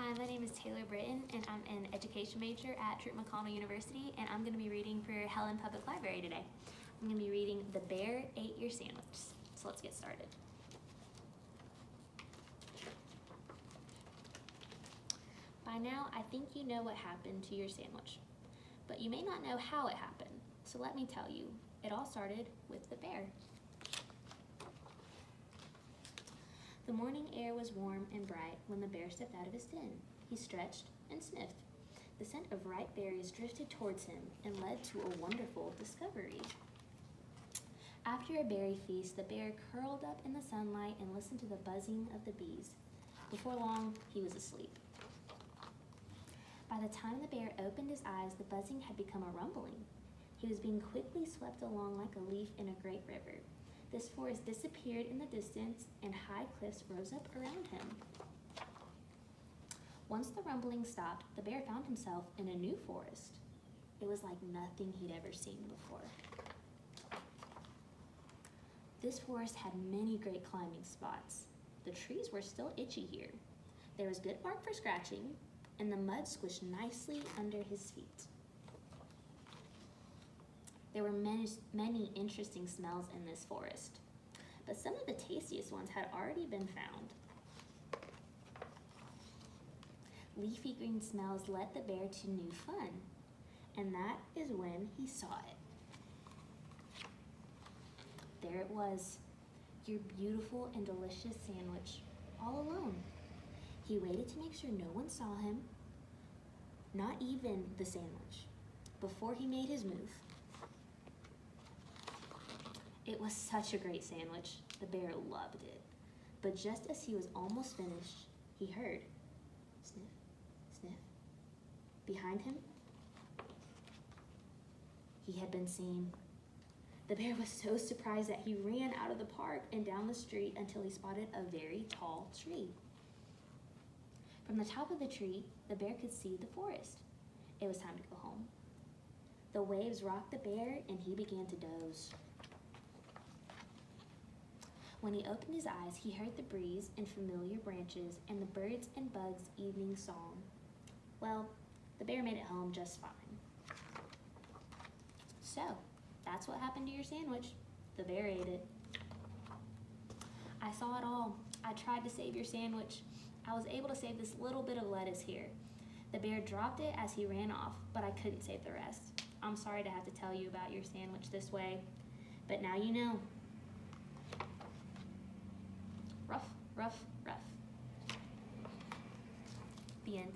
Hi, my name is Taylor Britton, and I'm an education major at Truett McConnell University, and I'm going to be reading for Helen Public Library today. I'm going to be reading The Bear Ate Your Sandwich. So let's get started. By now, I think you know what happened to your sandwich, but you may not know how it happened. So let me tell you, it all started with the bear. The morning air was warm and bright when the bear stepped out of his den. He stretched and sniffed. The scent of ripe berries drifted towards him and led to a wonderful discovery. After a berry feast, the bear curled up in the sunlight and listened to the buzzing of the bees. Before long, he was asleep. By the time the bear opened his eyes, the buzzing had become a rumbling. He was being quickly swept along like a leaf in a great river. This forest disappeared in the distance, and high cliffs rose up around him. Once the rumbling stopped, the bear found himself in a new forest. It was like nothing he'd ever seen before. This forest had many great climbing spots. The trees were still itchy here. There was good bark for scratching, and the mud squished nicely under his feet. There were many interesting smells in this forest, but some of the tastiest ones had already been found. Leafy green smells led the bear to new fun, and that is when he saw it. There it was, your beautiful and delicious sandwich, all alone. He waited to make sure no one saw him, not even the sandwich, before he made his move. It was such a great sandwich. The bear loved it. But just as he was almost finished, he heard sniff, sniff. Behind him, he had been seen. The bear was so surprised that he ran out of the park and down the street until he spotted a very tall tree. From the top of the tree, the bear could see the forest. It was time to go home. The waves rocked the bear and he began to doze. When he opened his eyes, he heard the breeze and familiar branches and the birds and bugs' evening song. Well, the bear made it home just fine. So, that's what happened to your sandwich. The bear ate it. I saw it all. I tried to save your sandwich. I was able to save this little bit of lettuce here. The bear dropped it as he ran off, but I couldn't save the rest. I'm sorry to have to tell you about your sandwich this way, but now you know. Rough, rough, rough. The end.